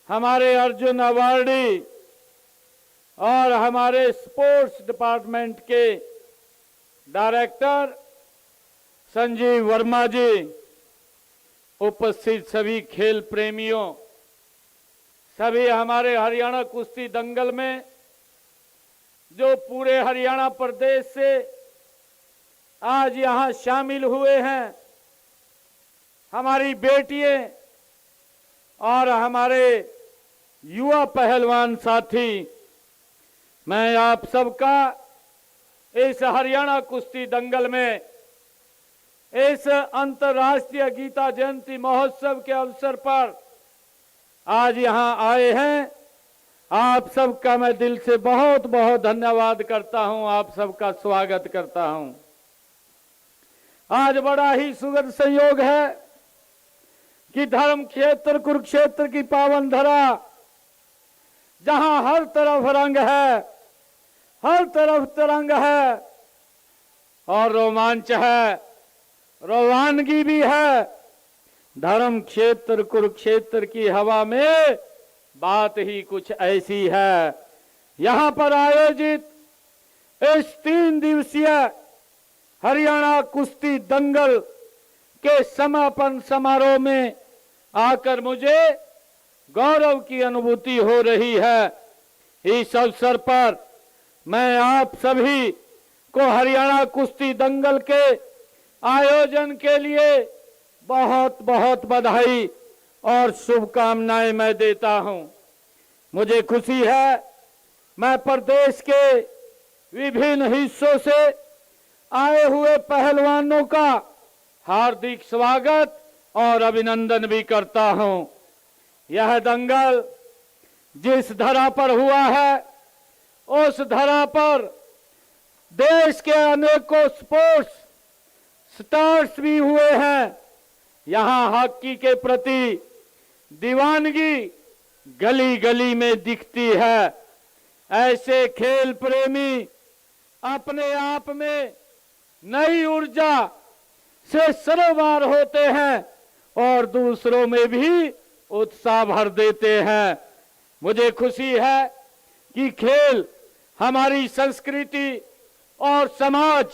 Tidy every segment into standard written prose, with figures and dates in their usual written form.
हमारे अर्जुन अवार्डी और हमारे स्पोर्ट्स डिपार्टमेंट के डायरेक्टर संजीव वर्मा जी, उपस्थित सभी खेल प्रेमियों, सभी हमारे हरियाणा कुश्ती दंगल में जो पूरे हरियाणा प्रदेश से आज यहां शामिल हुए हैं, हमारी बेटियां और हमारे युवा पहलवान साथी, मैं आप सबका इस हरियाणा कुश्ती दंगल में इस अंतर्राष्ट्रीय गीता जयंती महोत्सव के अवसर पर आज यहां आए हैं, आप सबका मैं दिल से बहुत बहुत धन्यवाद करता हूं, आप सबका स्वागत करता हूं। आज बड़ा ही सुखद संयोग है कि धर्म क्षेत्र कुरुक्षेत्र की पावन धरा, जहां हर तरफ रंग है, हर तरफ तिरंगा है और रोमांच है, रवानगी भी है। धर्म क्षेत्र कुरुक्षेत्र की हवा में बात ही कुछ ऐसी है। यहां पर आयोजित इस 3 दिवसीय हरियाणा कुश्ती दंगल के समापन समारोह में आकर मुझे गौरव की अनुभूति हो रही है। इस अवसर पर मैं आप सभी को हरियाणा कुश्ती दंगल के आयोजन के लिए बहुत बहुत बधाई और शुभकामनाएं मैं देता हूं। मुझे खुशी है, मैं प्रदेश के विभिन्न हिस्सों से आए हुए पहलवानों का हार्दिक स्वागत और अभिनंदन भी करता हूं। यह दंगल जिस धरा पर हुआ है, उस धरा पर देश के अनेकों स्पोर्ट्स स्टार्स भी हुए हैं। यहां हॉकी के प्रति दीवानगी गली गली में दिखती है। ऐसे खेल प्रेमी अपने आप में नई ऊर्जा से सरोवर होते हैं और दूसरों में भी उत्साह भर देते हैं। मुझे खुशी है कि खेल हमारी संस्कृति और समाज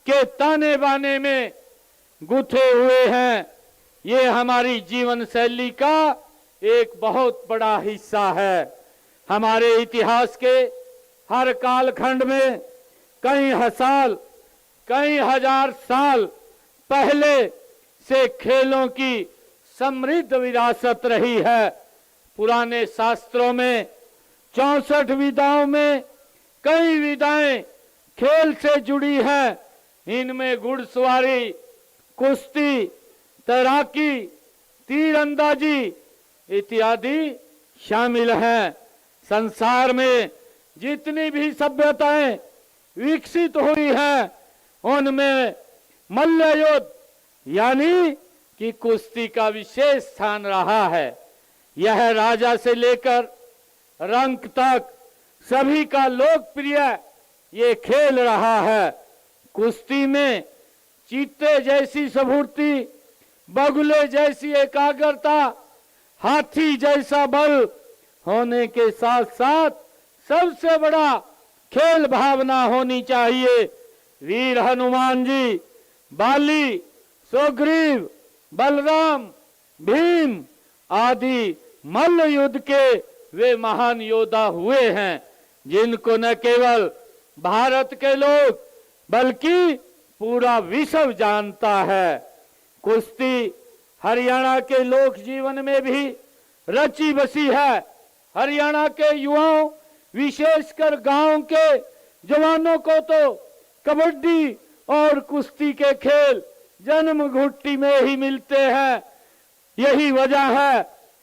के ताने बाने में गुथे हुए हैं। ये हमारी जीवन शैली का एक बहुत बड़ा हिस्सा है। हमारे इतिहास के हर कालखंड में कई हजार साल पहले से खेलों की समृद्ध विरासत रही है। पुराने शास्त्रों में 64 विधाओं में कई विधाएं खेल से जुड़ी हैं। इनमें घुड़सवारी, कुश्ती, तैराकी, तीरंदाजी इत्यादि शामिल हैं। संसार में जितनी भी सभ्यताएं विकसित हुई हैं, उनमें मल्ल युद्ध यानी कि कुश्ती का विशेष स्थान रहा है। यह राजा से लेकर रंक तक सभी का लोकप्रिय ये खेल रहा है। कुश्ती में चीते जैसी स्फूर्ति, बगुले जैसी एकाग्रता, हाथी जैसा बल होने के साथ साथ सबसे बड़ा खेल भावना होनी चाहिए। वीर हनुमान जी, बाली, सुग्रीव, बलराम, भीम आदि मल्ल युद्ध के वे महान योद्धा हुए हैं, जिनको न केवल भारत के लोग बल्कि पूरा विश्व जानता है। कुश्ती हरियाणा के लोक जीवन में भी रची बसी है। हरियाणा के युवाओं, विशेषकर गांव के जवानों को तो कबड्डी और कुश्ती के खेल जन्म घुट्टी में ही मिलते हैं। यही वजह है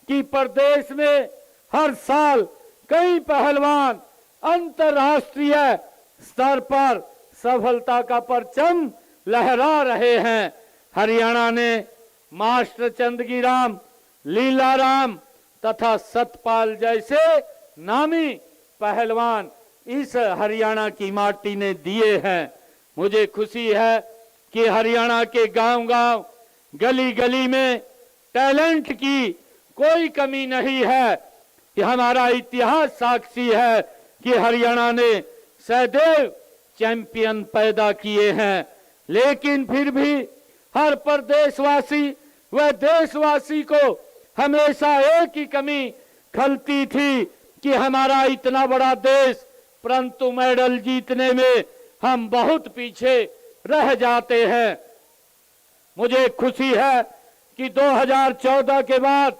कि प्रदेश में हर साल कई पहलवान अंतर्राष्ट्रीय स्तर पर सफलता का परचम लहरा रहे हैं। हरियाणा ने मास्टर चंदगीराम, लीलाराम तथा सतपाल जैसे नामी पहलवान इस हरियाणा की माटी ने दिए हैं। मुझे खुशी है कि हरियाणा के गांव-गांव, गली-गली में टैलेंट की कोई कमी नहीं है कि हमारा इतिहास साक्षी है कि हरियाणा ने सदैव चैंपियन पैदा किए हैं। लेकिन फिर भी हर प्रदेशवासी व देशवासी को हमेशा एक ही कमी खलती थी कि हमारा इतना बड़ा देश, परंतु मेडल जीतने में हम बहुत पीछे रह जाते हैं। मुझे खुशी है कि 2014 के बाद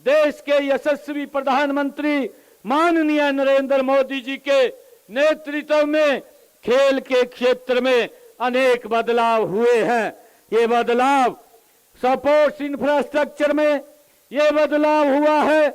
देश के यशस्वी प्रधानमंत्री माननीय नरेंद्र मोदी जी के नेतृत्व में खेल के क्षेत्र में अनेक बदलाव हुए हैं। ये बदलाव स्पोर्ट्स इंफ्रास्ट्रक्चर में ये बदलाव हुआ है,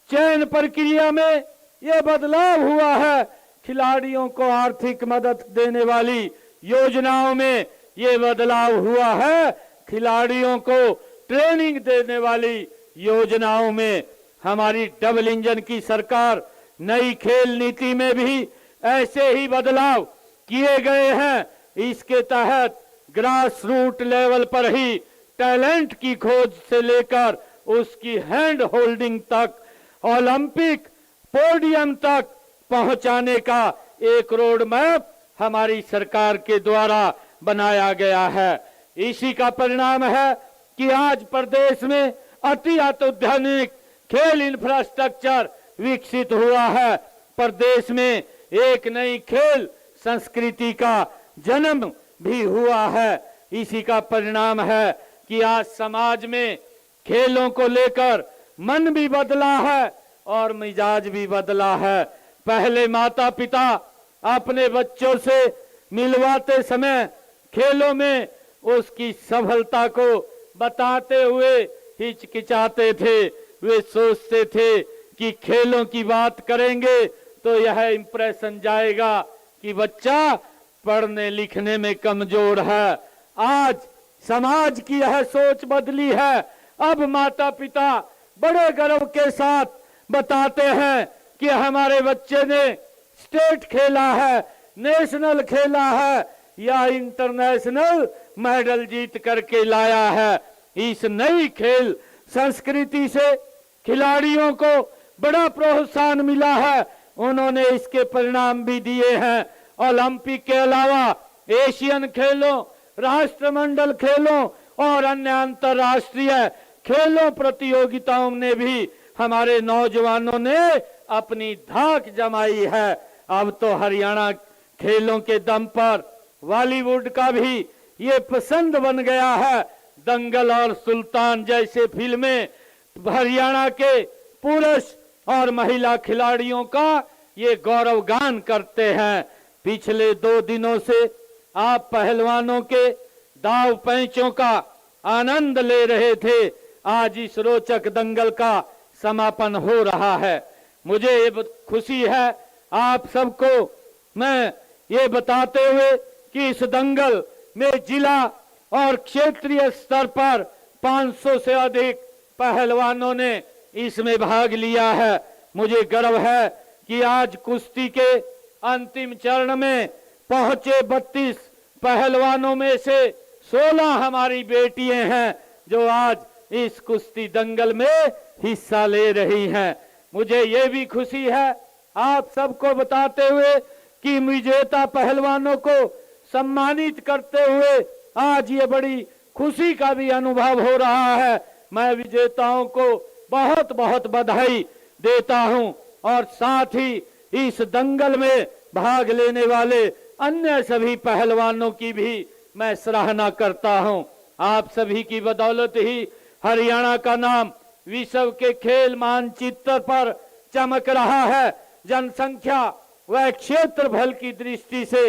चयन प्रक्रिया में ये बदलाव हुआ है, खिलाड़ियों को आर्थिक मदद देने वाली योजनाओं में ये बदलाव हुआ है, खिलाड़ियों को ट्रेनिंग देने वाली योजनाओं में। हमारी डबल इंजन की सरकार नई खेल नीति में भी ऐसे ही बदलाव किए गए हैं। इसके तहत ग्रास रूट लेवल पर ही टैलेंट की खोज से लेकर उसकी हैंड होल्डिंग तक ओलंपिक पोडियम तक पहुंचाने का एक रोड मैप हमारी सरकार के द्वारा बनाया गया है। इसी का परिणाम है कि आज प्रदेश में अति अत्याधुनिक खेल इंफ्रास्ट्रक्चर विकसित हुआ है। प्रदेश में एक नई खेल संस्कृति का जन्म भी हुआ है। इसी का परिणाम है कि आज समाज में खेलों को लेकर मन भी बदला है और मिजाज भी बदला है। पहले माता पिता अपने बच्चों से मिलवाते समय खेलों में उसकी सफलता को बताते हुए हिचकिचाते थे। वे सोचते थे कि खेलों की बात करेंगे तो यह इंप्रेशन जाएगा कि बच्चा पढ़ने लिखने में कमजोर है। आज समाज की यह सोच बदली है। अब माता पिता बड़े गर्व के साथ बताते हैं कि हमारे बच्चे ने स्टेट खेला है, नेशनल खेला है या इंटरनेशनल मेडल जीत करके लाया है। इस नई खेल संस्कृति से खिलाड़ियों को बड़ा प्रोत्साहन मिला है। उन्होंने इसके परिणाम भी दिए हैं। ओलंपिक के अलावा एशियन खेलों, राष्ट्रमंडल खेलों और अन्य अंतर्राष्ट्रीय खेलों प्रतियोगिताओं ने भी हमारे नौजवानों ने अपनी धाक जमाई है। अब तो हरियाणा खेलों के दम पर बॉलीवुड का भी ये पसंद बन गया है। दंगल और सुल्तान जैसे फिल्में हरियाणा के पुरुष और महिला खिलाड़ियों का ये गौरवगान करते हैं। पिछले 2 दिनों से आप पहलवानों के दाव पैंचों का आनंद ले रहे थे। आज इस रोचक दंगल का समापन हो रहा है। मुझे ये खुशी है आप सबको मैं ये बताते हुए कि इस दंगल में जिला और क्षेत्रीय स्तर पर 500 से अधिक पहलवानों ने इसमें भाग लिया है। मुझे गर्व है कि आज कुश्ती के अंतिम चरण में पहुंचे 32 पहलवानों में से 16 हमारी बेटियां हैं जो आज इस कुश्ती दंगल में हिस्सा ले रही हैं। मुझे ये भी खुशी है आप सबको बताते हुए कि विजेता पहलवानों को सम्मानित करते हुए आज ये बड़ी खुशी का भी अनुभव हो रहा है। मैं विजेताओं को बहुत बहुत बधाई देता हूं और साथ ही इस दंगल में भाग लेने वाले अन्य सभी पहलवानों की भी मैं सराहना करता हूं। आप सभी की बदौलत ही हरियाणा का नाम विश्व के खेल मानचित्र पर चमक रहा है। जनसंख्या व क्षेत्रफल की दृष्टि से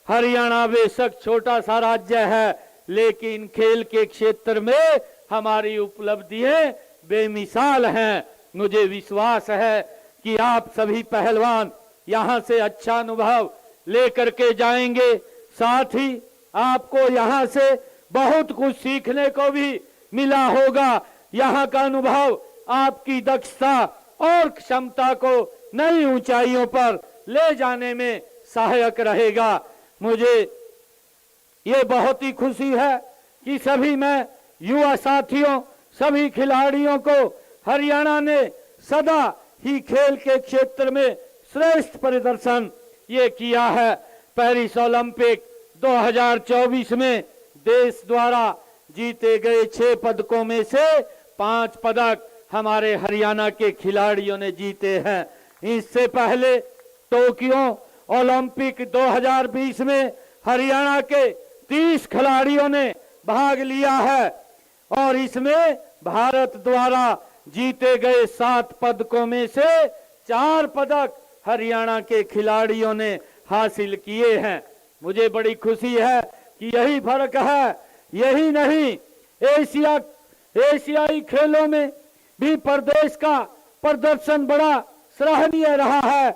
हरियाणा बेशक छोटा सा राज्य है, लेकिन खेल के क्षेत्र में हमारी उपलब्धियां बेमिसाल हैं। मुझे विश्वास है कि आप सभी पहलवान यहां से अच्छा अनुभव लेकर के जाएंगे। साथ ही आपको यहां से बहुत कुछ सीखने को भी मिला होगा। यहां का अनुभव आपकी दक्षता और क्षमता को नई ऊंचाइयों पर ले जाने में सहायक रहेगा। मुझे ये बहुत ही खुशी है कि सभी मैं युवा साथियों सभी खिलाड़ियों को हरियाणा ने सदा ही खेल के क्षेत्र में श्रेष्ठ प्रदर्शन ये किया है। पेरिस ओलंपिक 2024 में देश द्वारा जीते गए 6 पदकों में से 5 पदक हमारे हरियाणा के खिलाड़ियों ने जीते हैं। इससे पहले टोक्यो ओलंपिक 2020 में हरियाणा के 30 खिलाड़ियों ने भाग लिया है और इसमें भारत द्वारा जीते गए 7 पदकों में से 4 पदक हरियाणा के खिलाड़ियों ने हासिल किए हैं। मुझे बड़ी खुशी है कि यही फर्क है। यही नहीं, एशियाई खेलों में भी प्रदेश का प्रदर्शन बड़ा सराहनीय रहा है।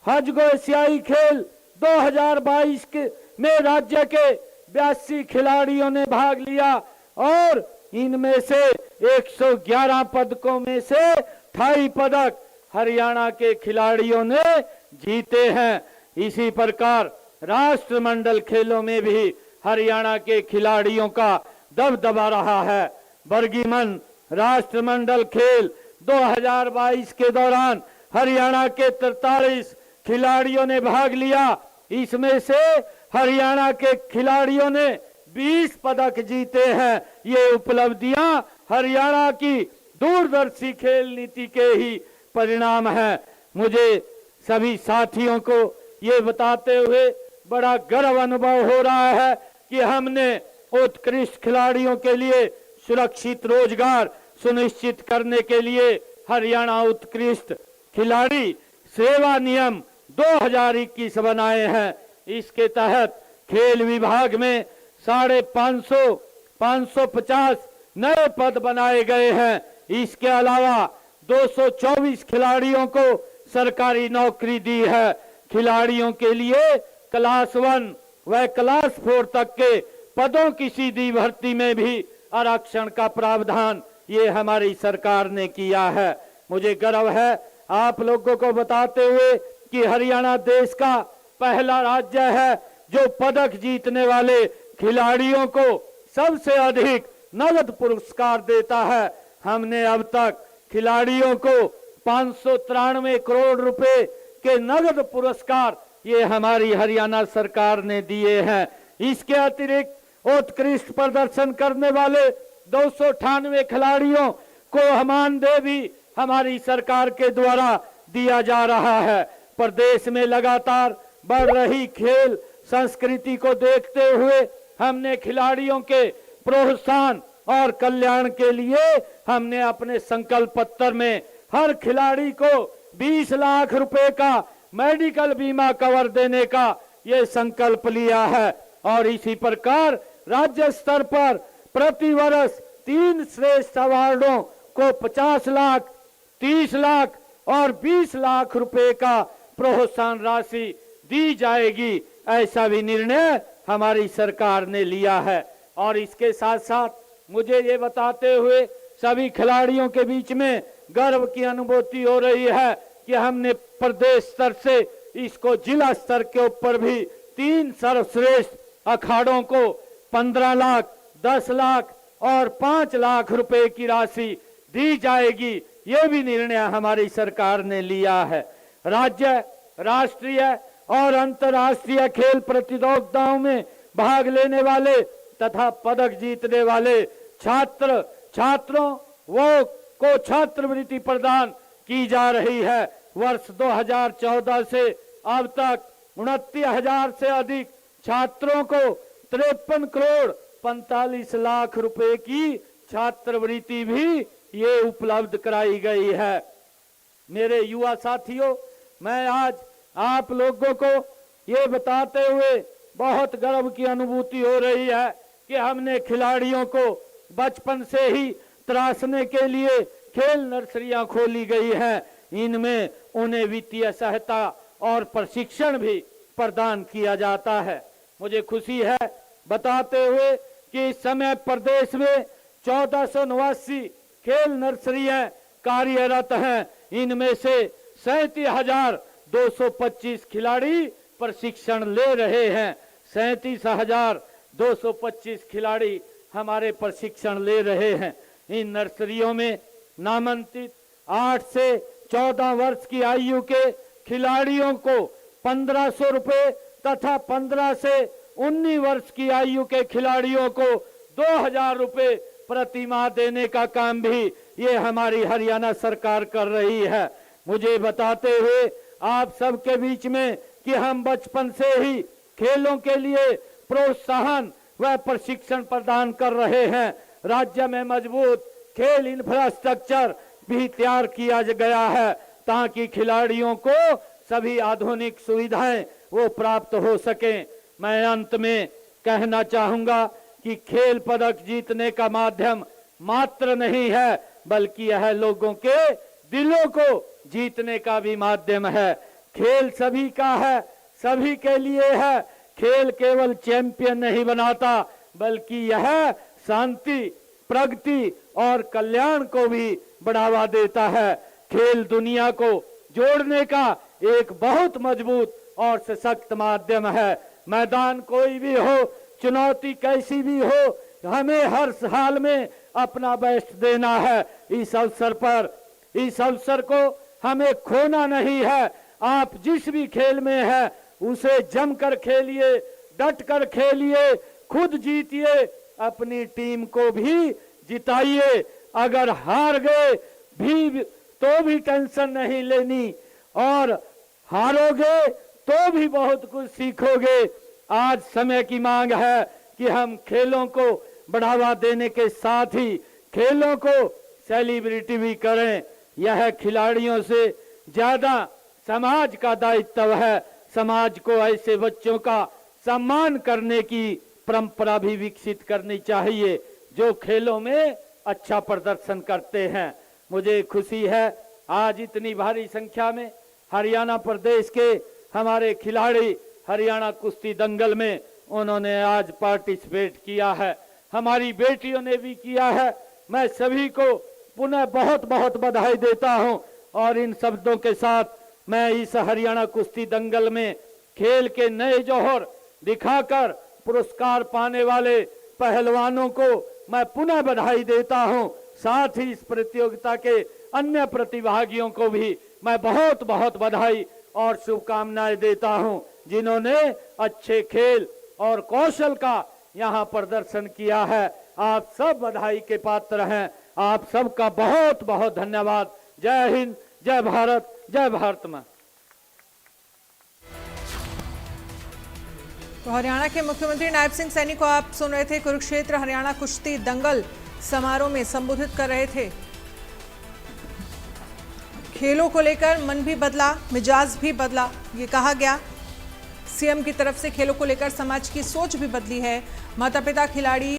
हज एशियाई खेल 2022 में राज्य के 82 खिलाड़ियों ने भाग लिया और इनमें से 111 पदकों में से 28 पदक हरियाणा के खिलाड़ियों ने जीते हैं। इसी प्रकार राष्ट्रमंडल खेलों में भी हरियाणा के खिलाड़ियों का दबदबा रहा है। बर्गिमन राष्ट्रमंडल खेल 2022 के दौरान हरियाणा के 43 खिलाड़ियों ने भाग लिया। इसमें से हरियाणा के खिलाड़ियों ने 20 पदक जीते हैं। ये उपलब्धियां हरियाणा की दूरदर्शी खेल नीति के ही परिणाम है। मुझे सभी साथियों को ये बताते हुए बड़ा गर्व अनुभव हो रहा है कि हमने उत्कृष्ट खिलाड़ियों के लिए सुरक्षित रोजगार सुनिश्चित करने के लिए हरियाणा उत्कृष्ट खिलाड़ी सेवा नियम 2021 बनाए हैं। इसके तहत खेल विभाग में 550 नए पद बनाए गए हैं। इसके अलावा 224 खिलाड़ियों को सरकारी नौकरी दी है। खिलाड़ियों के लिए क्लास 1 व क्लास 4 तक के पदों की सीधी भर्ती में भी आरक्षण का प्रावधान ये हमारी सरकार ने किया है। मुझे गर्व है आप लोगों को बताते हुए कि हरियाणा देश का पहला राज्य है जो पदक जीतने वाले खिलाड़ियों को सबसे अधिक नगद पुरस्कार देता है। हमने अब तक खिलाड़ियों को 593 करोड़ रुपए के नगद पुरस्कार ये हमारी हरियाणा सरकार ने दिए हैं। इसके अतिरिक्त उत्कृष्ट प्रदर्शन करने वाले 298 खिलाड़ियों को मानदेय भी हमारी सरकार के द्वारा दिया जा रहा है। प्रदेश में लगातार बढ़ रही खेल संस्कृति को देखते हुए हमने खिलाड़ियों के प्रोत्साहन और कल्याण के लिए हमने अपने संकल्प पत्र में हर खिलाड़ी को 20 लाख रुपए का मेडिकल बीमा कवर देने का ये संकल्प लिया है। और इसी प्रकार राज्य स्तर पर प्रति वर्ष 3 श्रेष्ठ अवार्डों को 50 लाख, 30 लाख और 20 लाख रुपए का प्रोत्साहन राशि दी जाएगी। ऐसा भी निर्णय हमारी सरकार ने लिया है। और इसके साथ साथ मुझे ये बताते हुए सभी खिलाड़ियों के बीच में गर्व की अनुभूति हो रही है कि हमने प्रदेश स्तर से इसको जिला स्तर के ऊपर भी 3 सर्वश्रेष्ठ अखाड़ों को 15 लाख, 10 लाख और 5 लाख रुपए की राशि दी जाएगी। ये भी निर्णय हमारी सरकार ने लिया है। राज्य, राष्ट्रीय और अंतर्राष्ट्रीय खेल प्रतियोगिताओं में भाग लेने वाले तथा पदक जीतने वाले छात्रों को छात्रवृत्ति प्रदान की जा रही है। वर्ष 2014 से अब तक 29,000 से अधिक छात्रों को 53 करोड़ 45 लाख रुपए की छात्रवृत्ति भी ये उपलब्ध कराई गई है। मेरे युवा साथियों, मैं आज आप लोगों को ये बताते हुए बहुत गर्व की अनुभूति हो रही है कि हमने खिलाड़ियों को बचपन से ही तराशने के लिए खेल नर्सरियां खोली गई हैं। इनमें उन्हें वित्तीय सहायता और प्रशिक्षण भी प्रदान किया जाता है। मुझे खुशी है बताते हुए कि इस समय प्रदेश में 1489 खेल नर्सरियां कार्यरत हैं। इनमें से 37,225 खिलाड़ी प्रशिक्षण ले रहे हैं। 37,225 खिलाड़ी हमारे प्रशिक्षण ले रहे हैं। इन नर्सरियों में नामांकित 8 से 14 वर्ष की आयु के खिलाड़ियों को 1500 रुपए तथा 15 से 19 वर्ष की आयु के खिलाड़ियों को 2000 रुपए प्रति माह देने का काम भी ये हमारी हरियाणा सरकार कर रही है। मुझे बताते हुए आप सबके बीच में कि हम बचपन से ही खेलों के लिए प्रोत्साहन व प्रशिक्षण प्रदान कर रहे हैं। राज्य में मजबूत खेल इंफ्रास्ट्रक्चर भी तैयार किया गया है ताकि खिलाड़ियों को सभी आधुनिक सुविधाएं वो प्राप्त हो सके। मैं अंत में कहना चाहूंगा कि खेल पदक जीतने का माध्यम मात्र नहीं है, बल्कि यह लोगों के दिलों को जीतने का भी माध्यम है। खेल सभी का है, सभी के लिए है। खेल केवल चैंपियन नहीं बनाता, बल्कि यह शांति, प्रगति और कल्याण को भी बढ़ावा देता है। खेल दुनिया को जोड़ने का एक बहुत मजबूत और सशक्त माध्यम है। मैदान कोई भी हो, चुनौती कैसी भी हो, हमें हर हाल में अपना बेस्ट देना है। इस अवसर को हमें खोना नहीं है। आप जिस भी खेल में है उसे जमकर खेलिए, डट कर खेलिए, खुद जीतिए, अपनी टीम को भी जिताइए। अगर हार गए भी तो भी टेंशन नहीं लेनी, और हारोगे तो भी बहुत कुछ सीखोगे। आज समय की मांग है कि हम खेलों को बढ़ावा देने के साथ ही खेलों को सेलिब्रिटी भी करें। यह खिलाड़ियों से ज्यादा समाज का दायित्व है। समाज को ऐसे बच्चों का सम्मान करने की परंपरा भी विकसित करनी चाहिए जो खेलों में अच्छा प्रदर्शन करते हैं। मुझे खुशी है आज इतनी भारी संख्या में हरियाणा प्रदेश के हमारे खिलाड़ी हरियाणा कुश्ती दंगल में उन्होंने आज पार्टिसिपेट किया है। हमारी बेटियों ने भी किया है। मैं सभी को पुनः बहुत बहुत बधाई देता हूं, और इन शब्दों के साथ मैं इस हरियाणा कुश्ती दंगल में खेल के नए जौहर दिखाकर पुरस्कार पाने वाले पहलवानों को मैं पुनः बधाई देता हूं। साथ ही इस प्रतियोगिता के अन्य प्रतिभागियों को भी मैं बहुत बहुत बधाई और शुभकामनाएं देता हूं, जिन्होंने अच्छे खेल और कौशल का यहां प्रदर्शन किया है। आप सब बधाई के पात्र हैं। आप सबका बहुत बहुत धन्यवाद। जय हिंद, जय भारत, जय भारत मां। तो हरियाणा के मुख्यमंत्री नायब सिंह सैनी को आप सुन रहे थे। कुरुक्षेत्र हरियाणा कुश्ती दंगल समारोह में संबोधित कर रहे थे। खेलों को लेकर मन भी बदला, मिजाज भी बदला, ये कहा गया। सीएम की तरफ से खेलों को लेकर समाज की सोच भी बदली है। माता पिता खिलाड़ी